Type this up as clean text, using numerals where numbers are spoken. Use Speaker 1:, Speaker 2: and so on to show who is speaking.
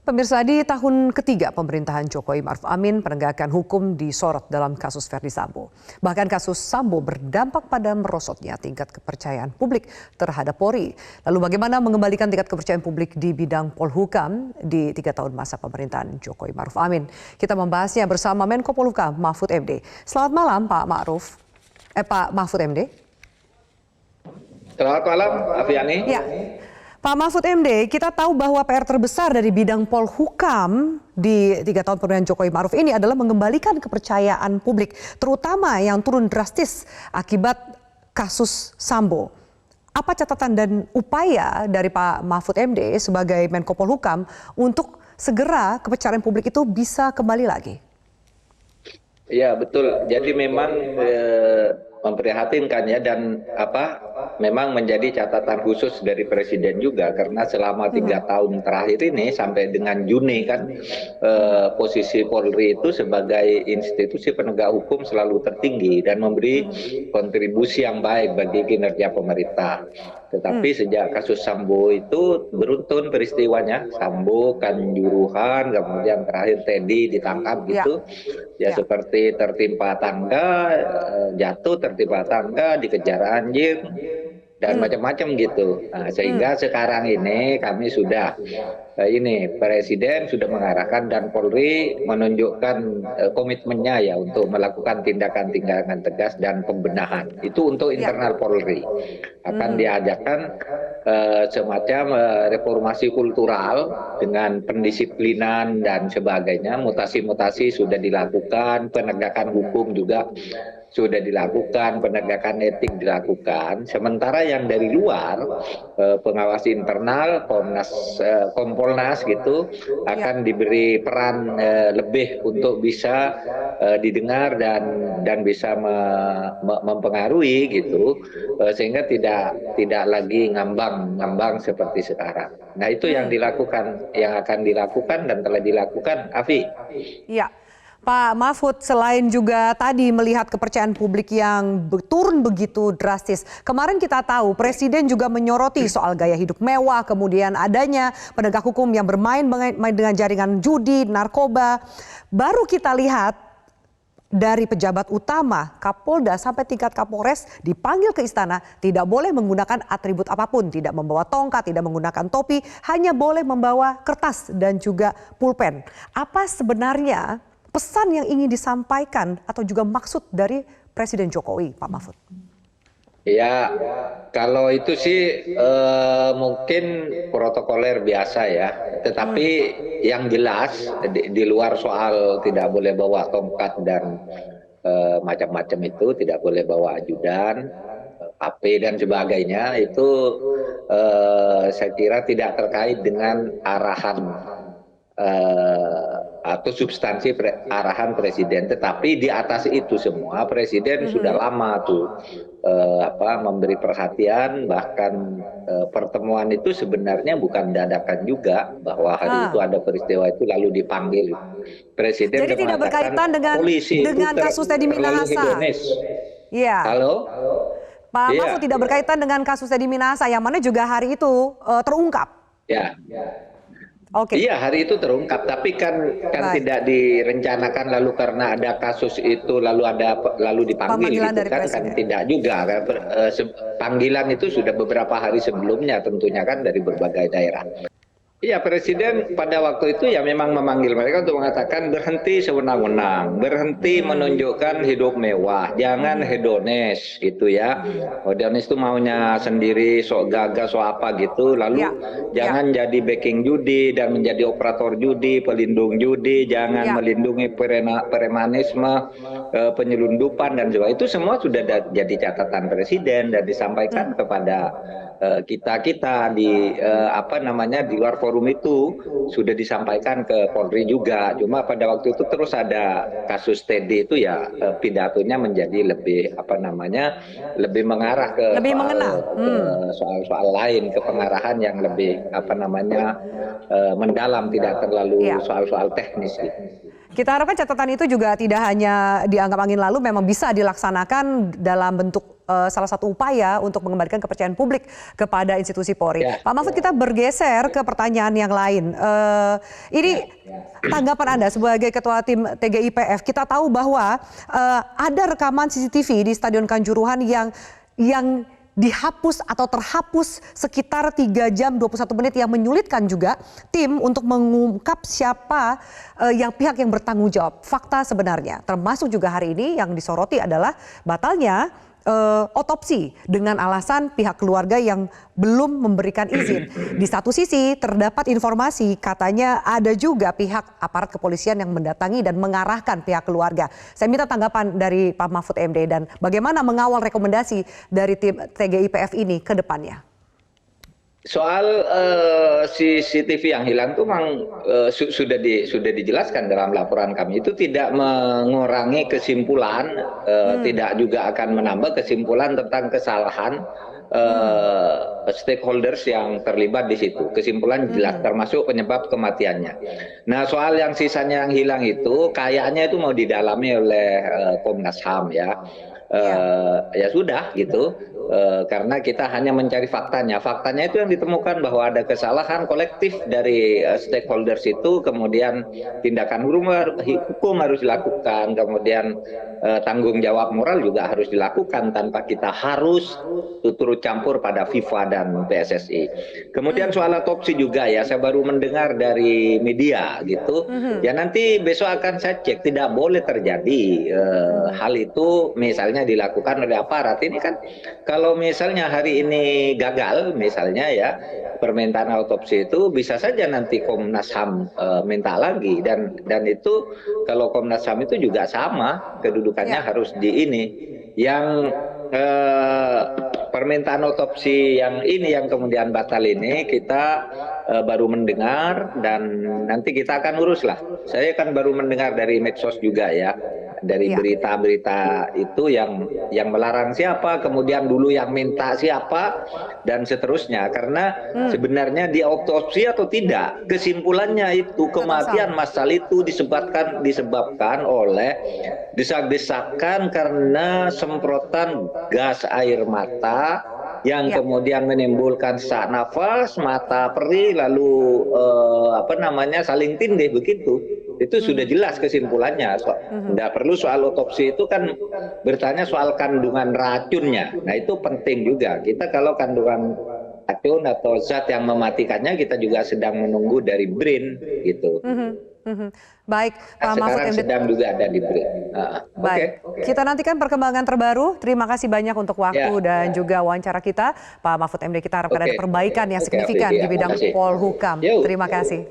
Speaker 1: Pemirsa, di tahun ketiga pemerintahan Jokowi Maruf Amin, penegakan hukum disorot dalam kasus Verdi Sambo. Bahkan kasus Sambo berdampak pada merosotnya tingkat kepercayaan publik terhadap Polri. Lalu bagaimana mengembalikan tingkat kepercayaan publik di bidang Polhukam di 3 tahun masa pemerintahan Jokowi Maruf Amin? Kita membahasnya bersama Menko Polhukam Mahfud MD. Selamat malam Pak Mahfud MD.
Speaker 2: Selamat malam, Afiani.
Speaker 1: Ya. Pak Mahfud MD, kita tahu bahwa PR terbesar dari bidang Polhukam di 3 tahun pemerintahan Jokowi Maruf ini adalah mengembalikan kepercayaan publik, terutama yang turun drastis akibat kasus Sambo. Apa catatan dan upaya dari Pak Mahfud MD sebagai Menko Polhukam untuk segera kepercayaan publik itu bisa kembali lagi?
Speaker 2: Ya betul, jadi memang memprihatinkan ya, dan memang menjadi catatan khusus dari Presiden juga, karena selama 3 tahun terakhir ini sampai dengan Juni kan posisi Polri itu sebagai institusi penegak hukum selalu tertinggi dan memberi kontribusi yang baik bagi kinerja pemerintah. Tetapi sejak kasus Sambo itu beruntun peristiwanya, Sambo, Kanjuruhan, kemudian terakhir Teddy ditangkap gitu, ya seperti tertimpa tangga, jatuh tertimpa tangga, dikejar anjing, dan macam-macam gitu. Nah, sehingga sekarang ini kami sudah Presiden sudah mengarahkan dan Polri menunjukkan komitmennya ya untuk melakukan tindakan-tindakan tegas dan pembenahan. Itu untuk internal Polri. Akan diadakan semacam reformasi kultural dengan pendisiplinan dan sebagainya. Mutasi-mutasi sudah dilakukan, penegakan hukum juga sudah dilakukan, penegakan etik dilakukan. Sementara yang dari luar, pengawas internal, Kompolnas gitu, akan diberi peran lebih untuk bisa didengar dan bisa mempengaruhi gitu, sehingga tidak lagi ngambang seperti sekarang. Nah itu yang dilakukan, yang akan dilakukan dan telah dilakukan, Afi.
Speaker 1: Iya. Pak Mahfud, selain juga tadi melihat kepercayaan publik yang turun begitu drastis, kemarin kita tahu Presiden juga menyoroti soal gaya hidup mewah, kemudian adanya penegak hukum yang bermain dengan jaringan judi, narkoba. Baru kita lihat dari pejabat utama, Kapolda sampai tingkat Kapolres dipanggil ke istana, tidak boleh menggunakan atribut apapun, tidak membawa tongkat, tidak menggunakan topi, hanya boleh membawa kertas dan juga pulpen. Apa sebenarnya pesan yang ingin disampaikan atau juga maksud dari Presiden Jokowi, Pak Mahfud?
Speaker 2: Ya, kalau itu sih mungkin protokoler biasa ya. Tetapi yang jelas di luar soal tidak boleh bawa tongkat dan macam-macam itu, tidak boleh bawa ajudan, HP dan sebagainya, itu saya kira tidak terkait dengan arahan atau substansi arahan Presiden. Tetapi di atas itu semua Presiden sudah lama tuh memberi perhatian, bahkan pertemuan itu sebenarnya bukan dadakan juga, bahwa hari itu ada peristiwa itu lalu dipanggil Presiden.
Speaker 1: Jadi tidak berkaitan dengan kasus Teddy Minahasa. Iya.
Speaker 2: Halo?
Speaker 1: Pak Mahfud, tidak berkaitan dengan kasus Teddy Minahasa yang mana juga hari itu terungkap.
Speaker 2: Ya.
Speaker 1: Okay.
Speaker 2: Iya, hari itu terungkap, tapi kan tidak direncanakan lalu karena ada kasus itu lalu dipanggil gitu kan tidak juga kan. Panggilan itu sudah beberapa hari sebelumnya tentunya kan dari berbagai daerah. Iya, Presiden pada waktu itu ya memang memanggil mereka untuk mengatakan berhenti sewenang-wenang, berhenti menunjukkan hidup mewah, jangan hedonis gitu ya. Hedonis itu maunya sendiri, sok gagah, sok apa gitu, lalu jangan jadi backing judi dan menjadi operator judi, pelindung judi, jangan melindungi premanisme, penyelundupan dan sebagainya. Itu semua sudah jadi catatan Presiden dan disampaikan kepada kita di di luar forum itu, sudah disampaikan ke Polri juga. Cuma pada waktu itu terus ada kasus Teddy itu ya, pidatonya menjadi lebih lebih mengarah ke soal-soal lain, ke pengarahan yang lebih mendalam, tidak terlalu soal-soal teknis gitu.
Speaker 1: Kita harapkan catatan itu juga tidak hanya dianggap angin lalu, memang bisa dilaksanakan dalam bentuk salah satu upaya untuk mengembalikan kepercayaan publik kepada institusi Polri.
Speaker 2: Ya,
Speaker 1: Pak Mahfud, kita bergeser ke pertanyaan yang lain. Ini tanggapan Anda sebagai Ketua Tim TGIPF, kita tahu bahwa ada rekaman CCTV di Stadion Kanjuruhan yang dihapus atau terhapus sekitar 3 jam 21 menit yang menyulitkan juga tim untuk mengungkap siapa pihak yang bertanggung jawab. Fakta sebenarnya, termasuk juga hari ini yang disoroti adalah batalnya otopsi dengan alasan pihak keluarga yang belum memberikan izin. Di satu sisi terdapat informasi katanya ada juga pihak aparat kepolisian yang mendatangi dan mengarahkan pihak keluarga. Saya minta tanggapan dari Pak Mahfud MD dan bagaimana mengawal rekomendasi dari tim TGIPF ini ke depannya.
Speaker 2: Soal CCTV yang hilang itu memang sudah dijelaskan dalam laporan kami, itu tidak mengurangi kesimpulan, tidak juga akan menambah kesimpulan tentang kesalahan stakeholders yang terlibat di situ. Kesimpulan jelas termasuk penyebab kematiannya. Nah, soal yang sisanya yang hilang itu kayaknya itu mau didalami oleh Komnas HAM ya. Ya sudah gitu, karena kita hanya mencari faktanya. Faktanya itu yang ditemukan bahwa ada kesalahan kolektif dari stakeholders itu, kemudian tindakan hukum harus dilakukan, kemudian tanggung jawab moral juga harus dilakukan tanpa kita harus turut campur pada FIFA dan PSSI. Kemudian soal otopsi juga ya, saya baru mendengar dari media gitu. Ya nanti besok akan saya cek, tidak boleh terjadi hal itu misalnya dilakukan oleh aparat. Ini kan kalau misalnya hari ini gagal misalnya ya permintaan otopsi itu, bisa saja nanti Komnas HAM minta lagi, dan itu kalau Komnas HAM itu juga sama kedudukannya harus di ini yang permintaan otopsi yang ini yang kemudian batal ini kita baru mendengar, dan nanti kita akan urus lah. Saya kan baru mendengar dari medsos juga ya, dari berita-berita itu yang melarang siapa, kemudian dulu yang minta siapa, dan seterusnya. Karena sebenarnya di otopsi atau tidak, kesimpulannya itu kematian massal itu disebabkan oleh desak-desakan karena semprotan gas air mata yang kemudian menimbulkan sesak nafas, mata perih, lalu saling tindih begitu. Itu sudah jelas kesimpulannya. Tidak perlu soal otopsi, itu kan bertanya soal kandungan racunnya. Nah itu penting juga. Kita kalau kandungan racun atau zat yang mematikannya kita juga sedang menunggu dari BRIN gitu.
Speaker 1: Baik, Pak Mahfud MD.
Speaker 2: Sedang juga ada di BRIN.
Speaker 1: Baik, kita nantikan perkembangan terbaru. Terima kasih banyak untuk waktu dan juga wawancara kita. Pak Mahfud MD, kita harapkan ada perbaikan yang signifikan di bidang Polhukam. Terima kasih.